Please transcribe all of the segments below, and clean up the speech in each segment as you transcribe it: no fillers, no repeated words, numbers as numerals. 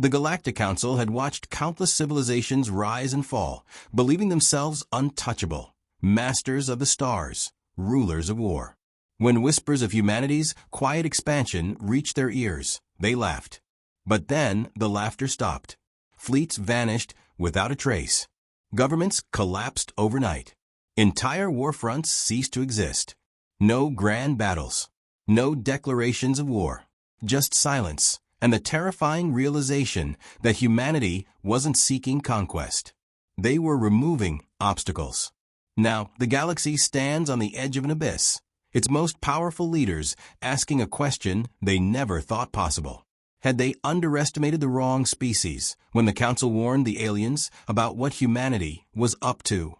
The Galactic Council had watched countless civilizations rise and fall, believing themselves untouchable, masters of the stars, rulers of war. When whispers of humanity's quiet expansion reached their ears, they laughed. But then the laughter stopped. Fleets vanished without a trace. Governments collapsed overnight. Entire war fronts ceased to exist. No grand battles. No declarations of war. Just silence, and the terrifying realization that humanity wasn't seeking conquest. They were removing obstacles. Now, the galaxy stands on the edge of an abyss, its most powerful leaders asking a question they never thought possible. Had they underestimated the wrong species when the Council warned the aliens about what humanity was up to?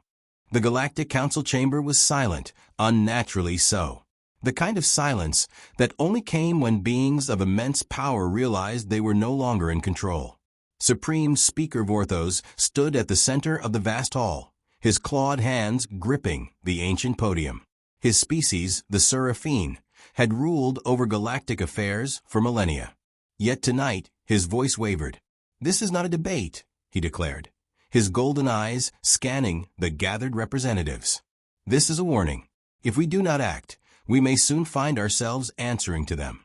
The Galactic Council chamber was silent, unnaturally so. The kind of silence that only came when beings of immense power realized they were no longer in control. Supreme Speaker Vorthos stood at the center of the vast hall, his clawed hands gripping the ancient podium. His species, the Seraphine, had ruled over galactic affairs for millennia. Yet tonight, his voice wavered. "This is not a debate," he declared, his golden eyes scanning the gathered representatives. "This is a warning. If we do not act, we may soon find ourselves answering to them."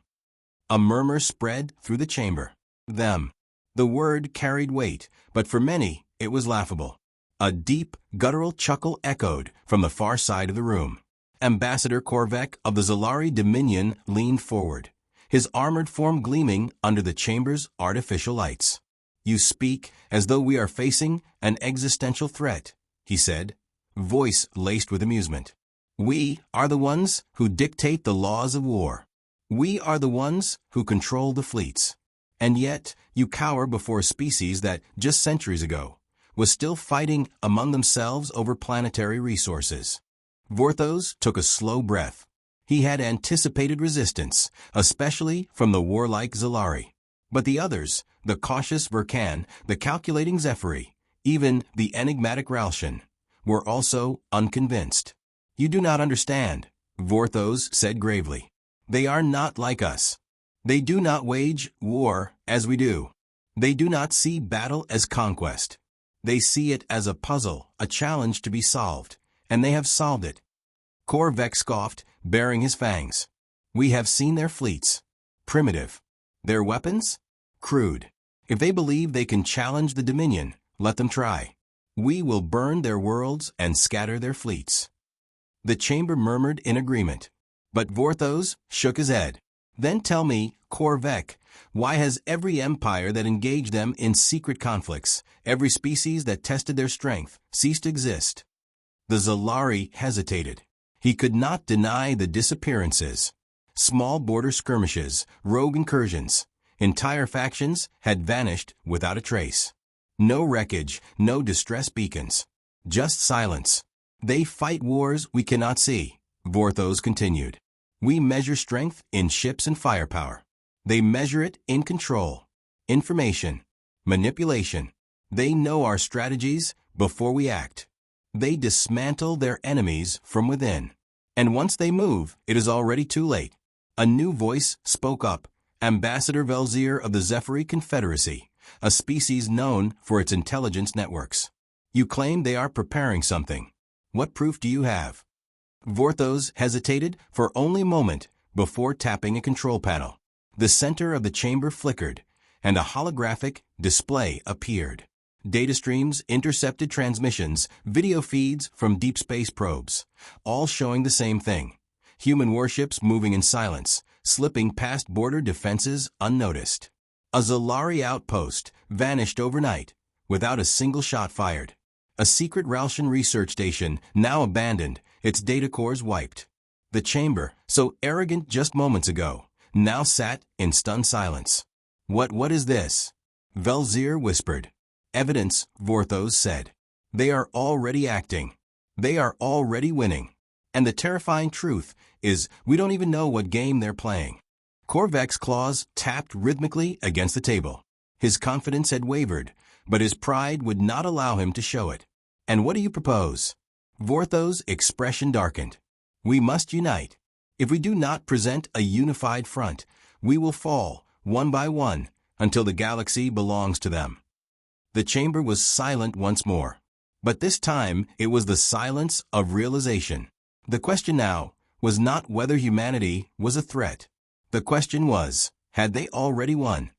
A murmur spread through the chamber. Them. The word carried weight, but for many, it was laughable. A deep, guttural chuckle echoed from the far side of the room. Ambassador Korvek of the Zalari Dominion leaned forward, his armored form gleaming under the chamber's artificial lights. "You speak as though we are facing an existential threat," he said, voice laced with amusement. "We are the ones who dictate the laws of war. We are the ones who control the fleets. And yet, you cower before a species that, just centuries ago, was still fighting among themselves over planetary resources." Vorthos took a slow breath. He had anticipated resistance, especially from the warlike Zalari. But the others, the cautious Verkan, the calculating Zephyri, even the enigmatic Ralshan, were also unconvinced. "You do not understand," Vorthos said gravely. "They are not like us. They do not wage war as we do. They do not see battle as conquest. They see it as a puzzle, a challenge to be solved, and they have solved it." Korvek scoffed, baring his fangs. "We have seen their fleets. Primitive. Their weapons? Crude. If they believe they can challenge the Dominion, let them try. We will burn their worlds and scatter their fleets." The chamber murmured in agreement. But Vorthos shook his head. "Then tell me, Korvek, why has every empire that engaged them in secret conflicts, every species that tested their strength, ceased to exist?" The Zalari hesitated. He could not deny the disappearances. Small border skirmishes, rogue incursions. Entire factions had vanished without a trace. No wreckage, no distress beacons. Just silence. "They fight wars we cannot see," Vorthos continued. "We measure strength in ships and firepower. They measure it in control, information, manipulation. They know our strategies before we act. They dismantle their enemies from within. And once they move, it is already too late." A new voice spoke up, Ambassador Velzir of the Zephyri Confederacy, a species known for its intelligence networks. "You claim they are preparing something. What proof do you have?" Vorthos hesitated for only a moment before tapping a control panel. The center of the chamber flickered, and a holographic display appeared. Data streams, intercepted transmissions, video feeds from deep space probes, all showing the same thing. Human warships moving in silence, slipping past border defenses unnoticed. A Zalari outpost vanished overnight, without a single shot fired. A secret Ralshan research station, now abandoned, its data cores wiped. The chamber, so arrogant just moments ago, now sat in stunned silence. What is this?" Velzir whispered. "Evidence," Vorthos said. "They are already acting. They are already winning. And the terrifying truth is we don't even know what game they're playing." Korvek's claws tapped rhythmically against the table. His confidence had wavered, but his pride would not allow him to show it. "And what do you propose?" Vorthos' expression darkened. "We must unite. If we do not present a unified front, we will fall, one by one, until the galaxy belongs to them. The chamber was silent once more. But this time, it was the silence of realization. The question now was not whether humanity was a threat. The question was, had they already won?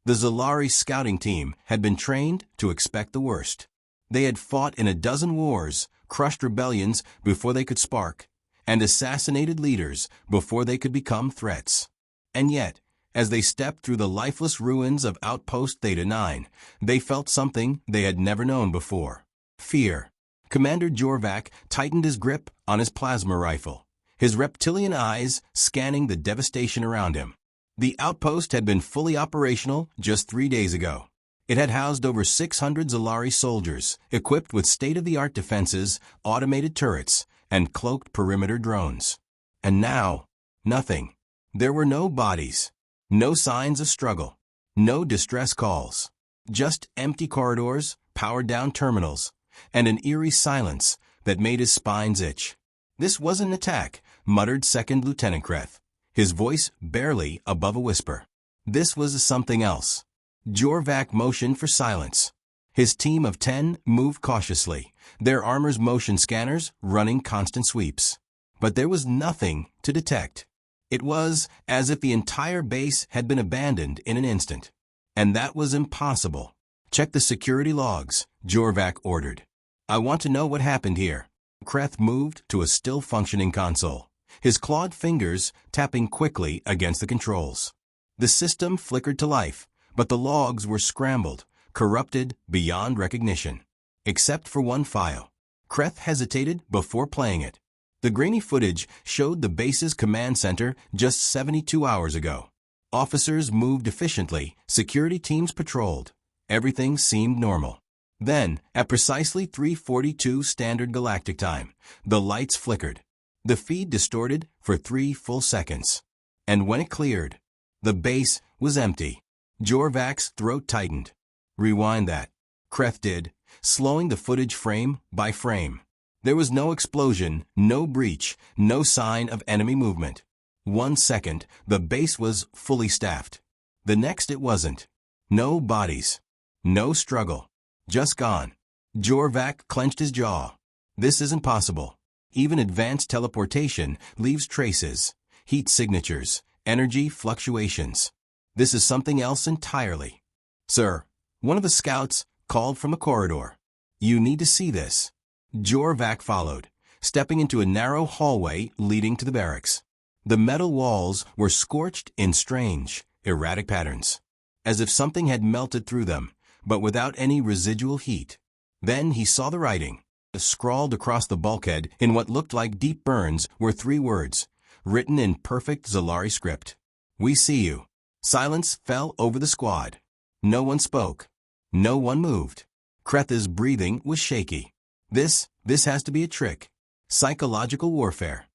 The Zalari scouting team had been trained to expect the worst. They had fought in a dozen wars, crushed rebellions before they could spark, and assassinated leaders before they could become threats. And yet, as they stepped through the lifeless ruins of Outpost Theta 9, they felt something they had never known before. Fear. Commander Jorvac tightened his grip on his plasma rifle, his reptilian eyes scanning the devastation around him. The outpost had been fully operational just 3 days ago. It had housed over 600 Zalari soldiers, equipped with state-of-the-art defenses, automated turrets, and cloaked perimeter drones. And now, nothing. There were no bodies, no signs of struggle, no distress calls. Just empty corridors, powered-down terminals, and an eerie silence that made his spines itch. "This wasn't an attack," muttered Second Lieutenant Kreth, his voice barely above a whisper. "This was something else." Jorvac motioned for silence. His team of 10 moved cautiously, their armor's motion scanners running constant sweeps. But there was nothing to detect. It was as if the entire base had been abandoned in an instant. And that was impossible. "Check the security logs," Jorvac ordered. "I want to know what happened here." Kreth moved to a still-functioning console, his clawed fingers tapping quickly against the controls. The system flickered to life, but the logs were scrambled, corrupted beyond recognition. Except for one file. Kreth hesitated before playing it. The grainy footage showed the base's command center just 72 hours ago. Officers moved efficiently, security teams patrolled. Everything seemed normal. Then, at precisely 3:42 Standard Galactic Time, the lights flickered. The feed distorted for 3 full seconds. And when it cleared, the base was empty. Jorvac's throat tightened. "Rewind that." Kreth did, slowing the footage frame by frame. There was no explosion, no breach, no sign of enemy movement. 1 second, the base was fully staffed. The next it wasn't. No bodies. No struggle. Just gone. Jorvac clenched his jaw. This isn't possible. Even advanced teleportation leaves traces, heat signatures, energy fluctuations. This is something else entirely. "Sir," one of the scouts called from a corridor. "You need to see this." Jorvac followed, stepping into a narrow hallway leading to the barracks. The metal walls were scorched in strange, erratic patterns, as if something had melted through them, but without any residual heat. Then he saw the writing. Scrawled across the bulkhead in what looked like deep burns were 3 words, written in perfect Zalari script. "We see you." Silence fell over the squad. No one spoke. No one moved. Kreth's breathing was shaky. This has to be a trick. Psychological warfare.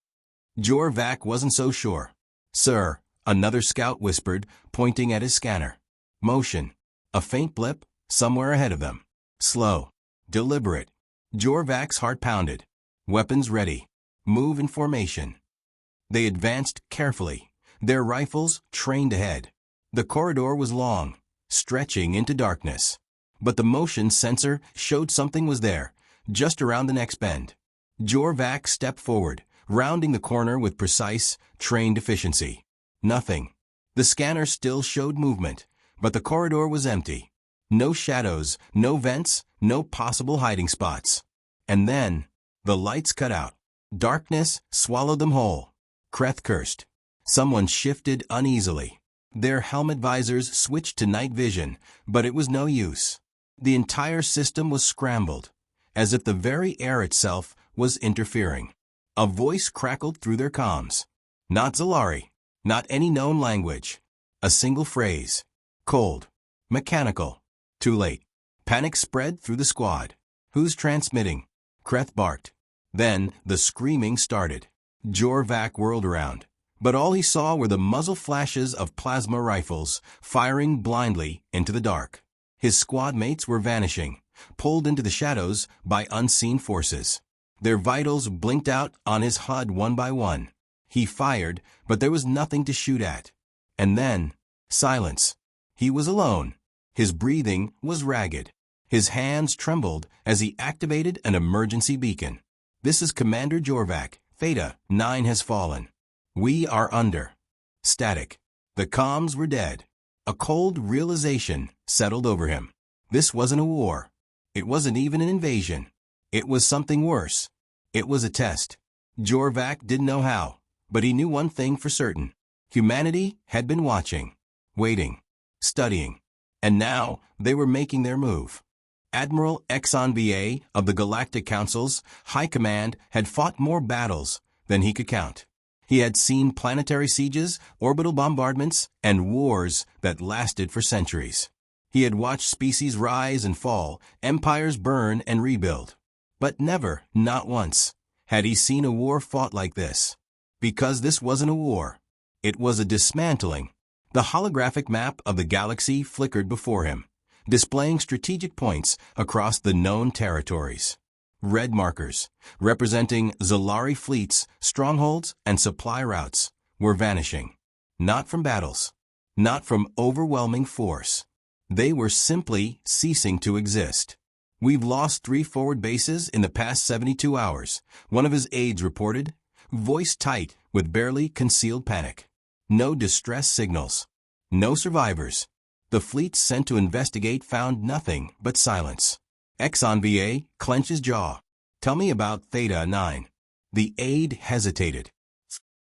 Jorvac wasn't so sure. "Sir," another scout whispered, pointing at his scanner. Motion. A faint blip, somewhere ahead of them. Slow. Deliberate. Jorvac's heart pounded. Weapons ready. Move in formation. They advanced carefully, their rifles trained ahead. The corridor was long, stretching into darkness. But the motion sensor showed something was there, just around the next bend. Jorvac stepped forward, rounding the corner with precise, trained efficiency. Nothing. The scanner still showed movement, but the corridor was empty. No shadows, no vents, no possible hiding spots. And then, the lights cut out. Darkness swallowed them whole. Kreth cursed. Someone shifted uneasily. Their helmet visors switched to night vision, but it was no use. The entire system was scrambled, as if the very air itself was interfering. A voice crackled through their comms. Not Zalari. Not any known language. A single phrase. Cold. Mechanical. Too late. Panic spread through the squad. "Who's transmitting?" Kreth barked. Then the screaming started. Jorvac whirled around, but all he saw were the muzzle flashes of plasma rifles firing blindly into the dark. His squad mates were vanishing, pulled into the shadows by unseen forces. Their vitals blinked out on his HUD one by one. He fired, but there was nothing to shoot at. And then, silence. He was alone. His breathing was ragged. His hands trembled as he activated an emergency beacon. "This is Commander Jorvac. Theta 9 has fallen. We are under." Static. The comms were dead. A cold realization settled over him. This wasn't a war. It wasn't even an invasion. It was something worse. It was a test. Jorvac didn't know how, but he knew one thing for certain. Humanity had been watching, waiting, studying, and now they were making their move. Admiral HFY of the Galactic Council's High Command had fought more battles than he could count. He had seen planetary sieges, orbital bombardments, and wars that lasted for centuries. He had watched species rise and fall, empires burn and rebuild. But never, not once, had he seen a war fought like this. Because this wasn't a war. It was a dismantling. The holographic map of the galaxy flickered before him, displaying strategic points across the known territories. Red markers, representing Zalari fleets, strongholds, and supply routes, were vanishing. Not from battles. Not from overwhelming force. They were simply ceasing to exist. "We've lost 3 forward bases in the past 72 hours, one of his aides reported, voice tight with barely concealed panic. No distress signals. No survivors. The fleets sent to investigate found nothing but silence." HFY clenched his jaw. "Tell me about Theta 9. The aide hesitated.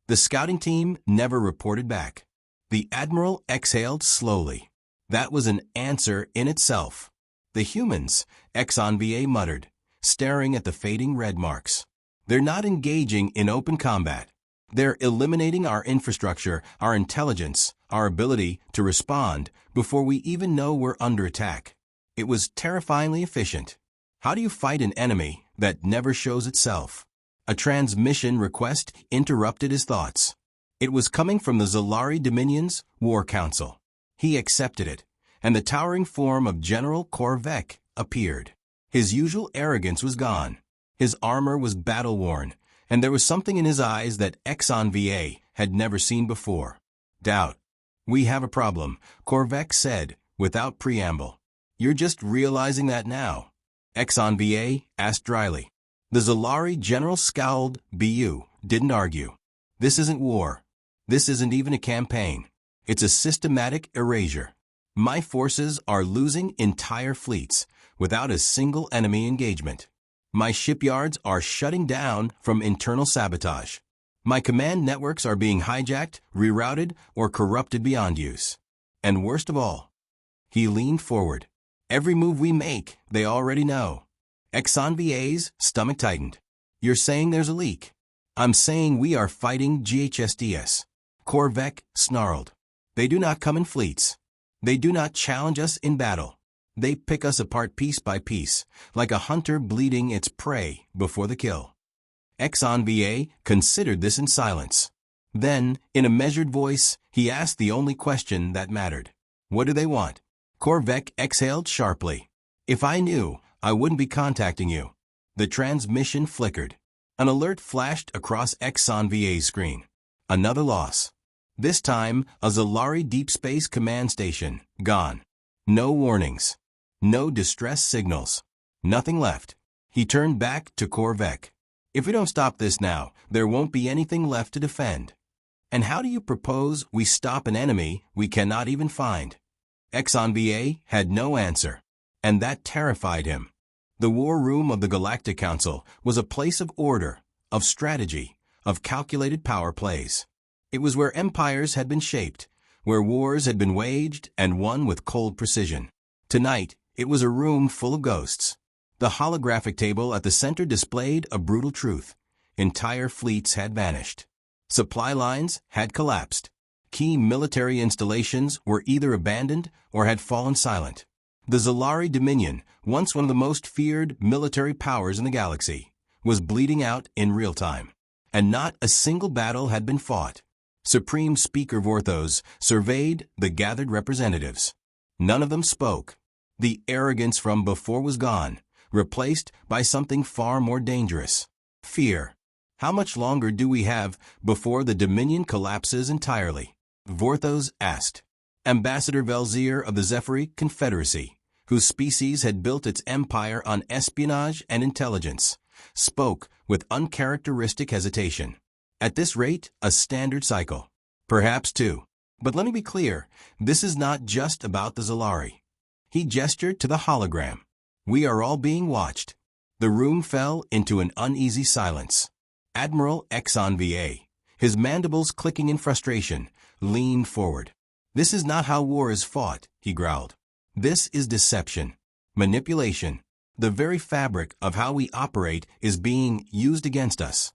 "The scouting team never reported back." The Admiral exhaled slowly. That was an answer in itself. "The humans," HFY muttered, staring at the fading red marks. "They're not engaging in open combat. They're eliminating our infrastructure, our intelligence, our ability to respond before we even know we're under attack." It was terrifyingly efficient. How do you fight an enemy that never shows itself? A transmission request interrupted his thoughts. It was coming from the Zalari Dominion's War Council. He accepted it, and the towering form of General Korvek appeared. His usual arrogance was gone. His armor was battle-worn, and there was something in his eyes that HFY had never seen before. Doubt. "We have a problem," Korvek said, without preamble. "You're just realizing that now?" HFY asked dryly. The Zalari general scowled. "Bu didn't argue. This isn't war. This isn't even a campaign. It's a systematic erasure. My forces are losing entire fleets without a single enemy engagement. My shipyards are shutting down from internal sabotage. My command networks are being hijacked, rerouted, or corrupted beyond use. And worst of all," he leaned forward, "every move we make, they already know." HFY's stomach tightened. "You're saying there's a leak?" "I'm saying we are fighting GHSDS." Korvek snarled. "They do not come in fleets. They do not challenge us in battle. They pick us apart piece by piece, like a hunter bleeding its prey before the kill." HFY considered this in silence. Then, in a measured voice, he asked the only question that mattered. "What do they want?" Korvek exhaled sharply. "If I knew, I wouldn't be contacting you." The transmission flickered. An alert flashed across HFY's screen. Another loss. This time, a Zalari Deep Space Command Station, gone. No warnings. No distress signals. Nothing left. He turned back to Korvek. "If we don't stop this now, there won't be anything left to defend." "And how do you propose we stop an enemy we cannot even find?" HFY had no answer, and that terrified him. The war room of the Galactic Council was a place of order, of strategy, of calculated power plays. It was where empires had been shaped, where wars had been waged and won with cold precision. Tonight, it was a room full of ghosts. The holographic table at the center displayed a brutal truth. Entire fleets had vanished. Supply lines had collapsed. Key military installations were either abandoned or had fallen silent. The Zalari Dominion, once one of the most feared military powers in the galaxy, was bleeding out in real time. And not a single battle had been fought. Supreme Speaker Vorthos surveyed the gathered representatives. None of them spoke. The arrogance from before was gone, replaced by something far more dangerous. Fear. "How much longer do we have before the Dominion collapses entirely?" Vorthos asked. Ambassador Velzier of the Zephyri Confederacy, whose species had built its empire on espionage and intelligence, spoke with uncharacteristic hesitation. At this rate, a standard cycle. Perhaps two. But let me be clear, this is not just about the Zolari. He gestured to the hologram. We are all being watched. The room fell into an uneasy silence. Admiral Exxon VA, his mandibles clicking in frustration, leaned forward. This is not how war is fought, he growled. This is deception, manipulation. The very fabric of how we operate is being used against us.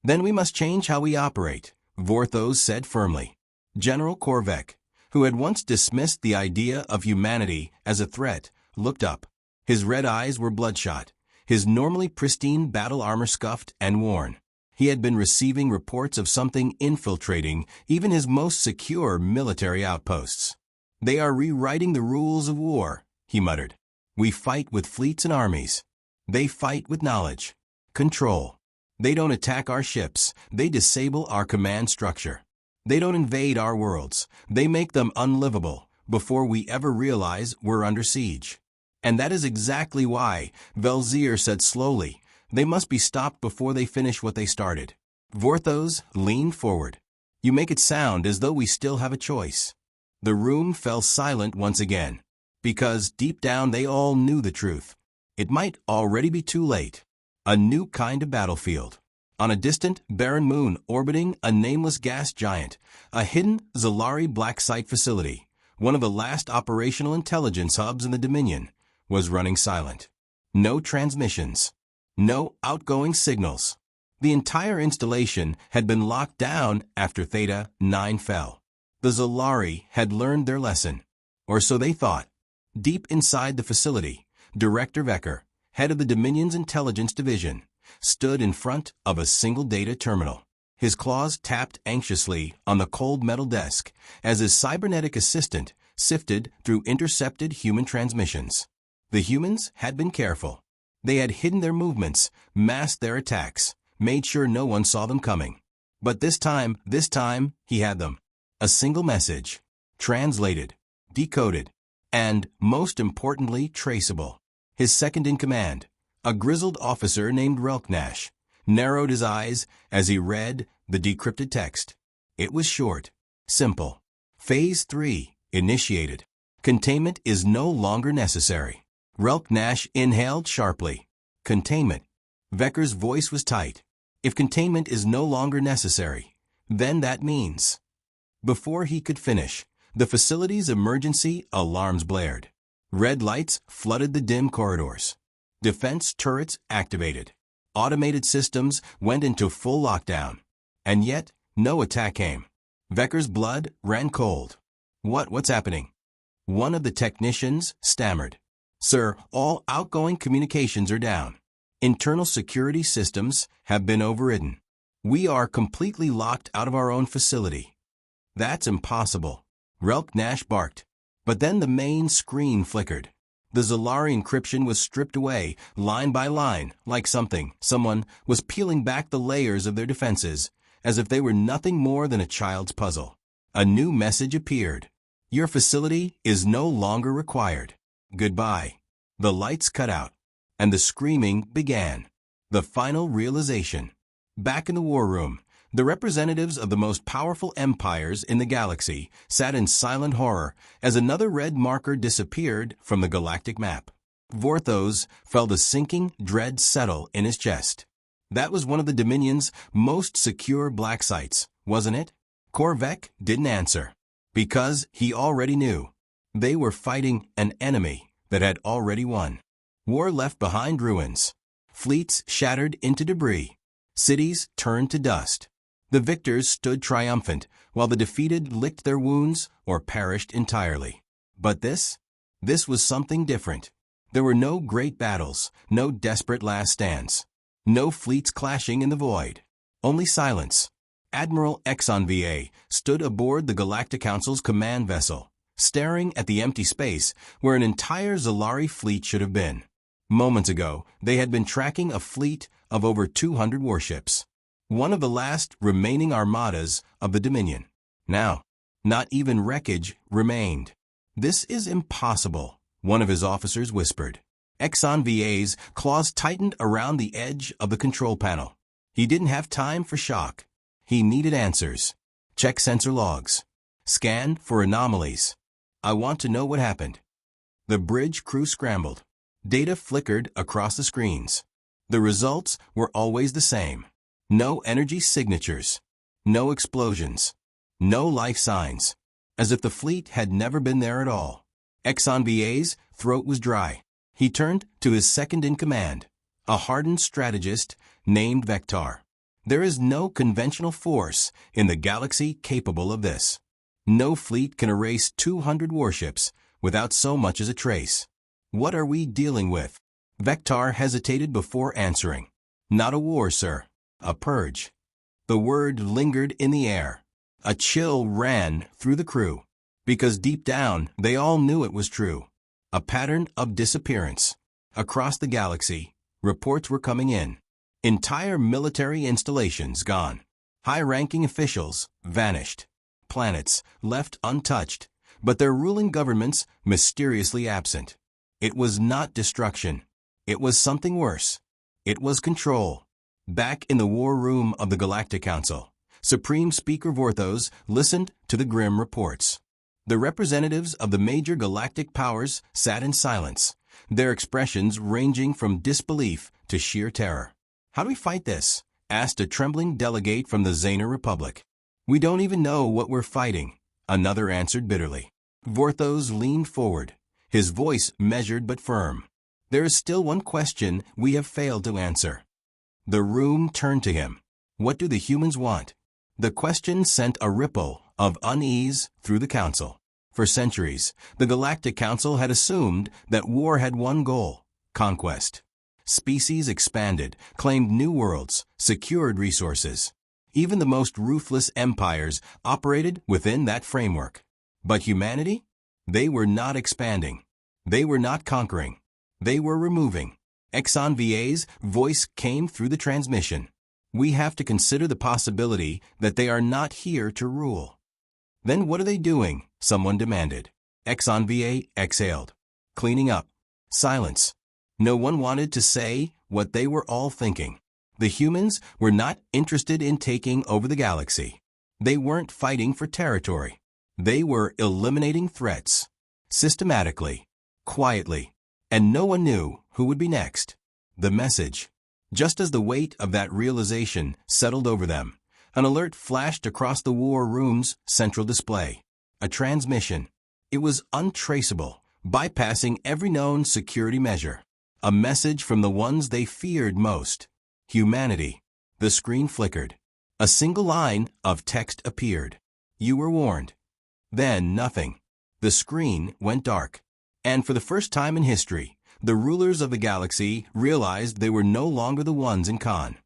Then we must change how we operate, Vorthos said firmly. General Korvek, who had once dismissed the idea of humanity as a threat, looked up. His red eyes were bloodshot, his normally pristine battle armor scuffed and worn. He had been receiving reports of something infiltrating even his most secure military outposts. They are rewriting the rules of war, he muttered. We fight with fleets and armies. They fight with knowledge, control. They don't attack our ships, they disable our command structure. They don't invade our worlds, they make them unlivable before we ever realize we're under siege. And that is exactly why, Velzier said slowly, they must be stopped before they finish what they started. Vorthos leaned forward. You make it sound as though we still have a choice. The room fell silent once again, because deep down they all knew the truth. It might already be too late. A new kind of battlefield. On a distant, barren moon orbiting a nameless gas giant, a hidden Zolari black site facility, one of the last operational intelligence hubs in the Dominion, was running silent. No transmissions. No outgoing signals. The entire installation had been locked down after Theta 9 fell. The Zolari had learned their lesson. Or so they thought. Deep inside the facility, Director Vecker, head of the Dominion's Intelligence Division, stood in front of a single data terminal. His claws tapped anxiously on the cold metal desk as his cybernetic assistant sifted through intercepted human transmissions. The humans had been careful. They had hidden their movements, masked their attacks, made sure no one saw them coming. But this time, he had them. A single message. Translated, decoded, and, most importantly, traceable. His second-in-command, a grizzled officer named Relknash, narrowed his eyes as he read the decrypted text. It was short, simple. Phase 3, initiated. Containment is no longer necessary. Relknash inhaled sharply. Containment. Vecker's voice was tight. If containment is no longer necessary, then that means... Before he could finish, the facility's emergency alarms blared. Red lights flooded the dim corridors. Defense turrets activated. Automated systems went into full lockdown. And yet, no attack came. Vecker's blood ran cold. What's happening? One of the technicians stammered. Sir, all outgoing communications are down. Internal security systems have been overridden. We are completely locked out of our own facility. That's impossible. Relknash barked. But then the main screen flickered. The Zolari encryption was stripped away, line by line, like someone was peeling back the layers of their defenses, as if they were nothing more than a child's puzzle. A new message appeared. Your facility is no longer required. Goodbye. The lights cut out, and the screaming began. The final realization. Back in the war room, the representatives of the most powerful empires in the galaxy sat in silent horror as another red marker disappeared from the galactic map. Vorthos felt a sinking dread settle in his chest. That was one of the Dominion's most secure black sites, wasn't it? Korvek didn't answer, because he already knew. They were fighting an enemy that had already won. War left behind ruins. Fleets shattered into debris. Cities turned to dust. The victors stood triumphant, while the defeated licked their wounds or perished entirely. But this was something different. There were no great battles, no desperate last stands. No fleets clashing in the void. Only silence. Admiral Exxon VA stood aboard the Galactic Council's command vessel, staring at the empty space where an entire Zolari fleet should have been. Moments ago, they had been tracking a fleet of over 200 warships. One of the last remaining armadas of the Dominion. Now, Not even wreckage remained. "This is impossible," one of his officers whispered. Exxon VA's claws tightened around the edge of the control panel. He didn't have time for shock. He needed answers. Check sensor logs. Scan for anomalies. "I want to know what happened." The bridge crew scrambled. Data flickered across the screens. The results were always the same. No energy signatures. No explosions. No life signs. As if the fleet had never been there at all. Exxon VA's throat was dry. He turned to his second-in-command, a hardened strategist named Vector. "There is no conventional force in the galaxy capable of this. No fleet can erase 200 warships without so much as a trace. What are we dealing with?" Vector hesitated before answering. "Not a war, sir. A purge." The word lingered in the air. A chill ran through the crew. Because deep down, they all knew it was true. A pattern of disappearance. Across the galaxy, reports were coming in. Entire military installations gone. High-ranking officials vanished. Planets left untouched, but their ruling governments mysteriously absent. It was not destruction. It was something worse. It was control. Back in the war room of the Galactic Council, Supreme Speaker Vorthos listened to the grim reports. The representatives of the major galactic powers sat in silence, their expressions ranging from disbelief to sheer terror. "How do we fight this?" asked a trembling delegate from the Xaner Republic. "We don't even know what we're fighting," another answered bitterly. Vorthos leaned forward, his voice measured but firm. "There is still one question we have failed to answer." The room turned to him. "What do the humans want?" The question sent a ripple of unease through the Council. For centuries, the Galactic Council had assumed that war had one goal: conquest. Species expanded, claimed new worlds, secured resources. Even the most ruthless empires operated within that framework. But humanity? They were not expanding. They were not conquering. They were removing. Exxon VA's voice came through the transmission. "We have to consider the possibility that they are not here to rule." "Then what are they doing?" someone demanded. Exxon VA exhaled. "Cleaning up." Silence. No one wanted to say what they were all thinking. The humans were not interested in taking over the galaxy. They weren't fighting for territory. They were eliminating threats. Systematically. Quietly. And no one knew who would be next. The message. Just as the weight of that realization settled over them, an alert flashed across the war room's central display. A transmission. It was untraceable, bypassing every known security measure. A message from the ones they feared most. Humanity. The screen flickered. A single line of text appeared. "You were warned." Then nothing. The screen went dark. And for the first time in history, the rulers of the galaxy realized they were no longer the ones in con.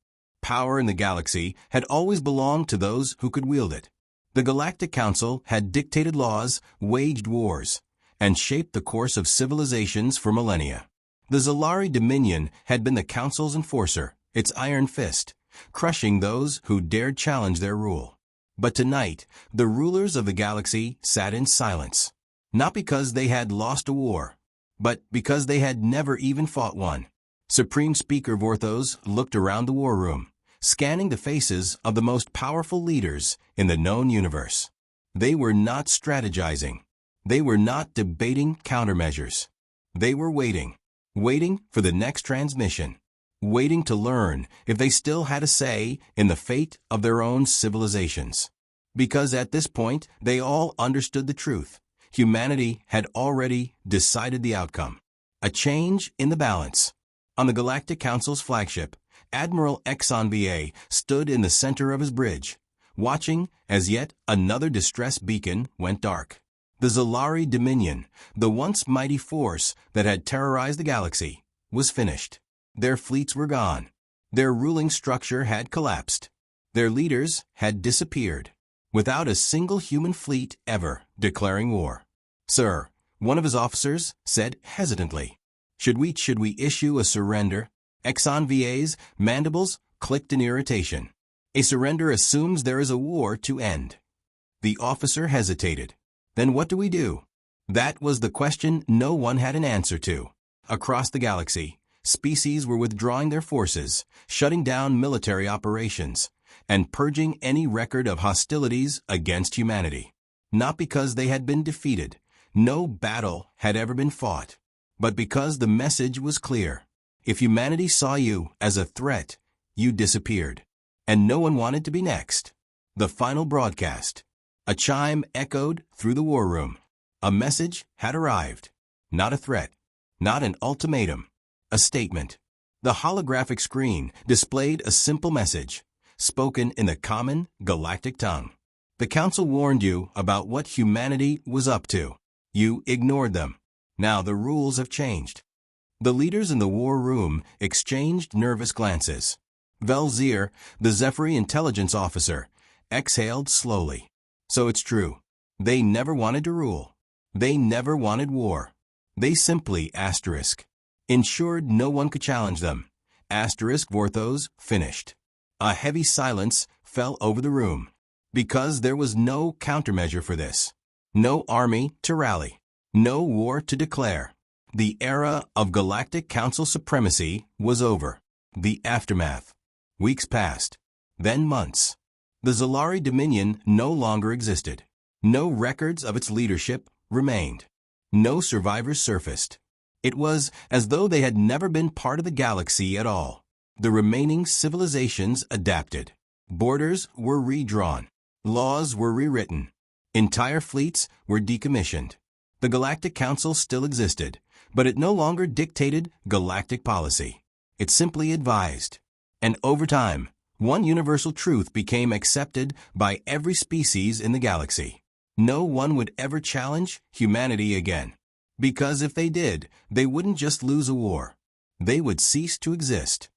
Power in the galaxy had always belonged to those who could wield it. The Galactic Council had dictated laws, waged wars, and shaped the course of civilizations for millennia. The Zalari Dominion had been the Council's enforcer, its iron fist, crushing those who dared challenge their rule. But tonight, the rulers of the galaxy sat in silence. Not because they had lost a war, but because they had never even fought one. Supreme Speaker Vorthos looked around the war room, scanning the faces of the most powerful leaders in the known universe. They were not strategizing. They were not debating countermeasures. They were waiting for the next transmission, waiting to learn if they still had a say in the fate of their own civilizations. Because at this point, they all understood the truth. Humanity had already decided the outcome. A change in the balance. On the Galactic Council's flagship, Admiral Exxon VA stood in the center of his bridge, watching as yet another distress beacon went dark. The Zalari Dominion, the once mighty force that had terrorized the galaxy, was finished. Their fleets were gone. Their ruling structure had collapsed. Their leaders had disappeared, without a single human fleet ever declaring war. "Sir," one of his officers said hesitantly, Should we issue a surrender?" Exxon VA's mandibles clicked in irritation. "A surrender assumes there is a war to end." The officer hesitated. Then what do we do? That was the question no one had an answer to. Across the galaxy, species were withdrawing their forces, shutting down military operations, and purging any record of hostilities against humanity. Not because they had been defeated. No battle had ever been fought. But because the message was clear. If humanity saw you as a threat, you disappeared. And no one wanted to be next. The final broadcast. A chime echoed through the war room. A message had arrived. Not a threat. Not an ultimatum. A statement. The holographic screen displayed a simple message, spoken in the common galactic tongue. The Council warned you about what humanity was up to. You ignored them. Now the rules have changed. The leaders in the war room exchanged nervous glances. Velzir, the Zephyri intelligence officer, exhaled slowly. So it's true. They never wanted to rule. They never wanted war. They simply ensured no one could challenge them. Vorthos finished. A heavy silence fell over the room. Because there was no countermeasure for this. No army to rally. No war to declare. The era of Galactic Council supremacy was over. The aftermath. Weeks passed. Then months. The Zalari Dominion no longer existed. No records of its leadership remained. No survivors surfaced. It was as though they had never been part of the galaxy at all. The remaining civilizations adapted. Borders were redrawn. Laws were rewritten. Entire fleets were decommissioned. The Galactic Council still existed, but it no longer dictated galactic policy. It simply advised. And over time, one universal truth became accepted by every species in the galaxy. No one would ever challenge humanity again. Because if they did, they wouldn't just lose a war. They would cease to exist.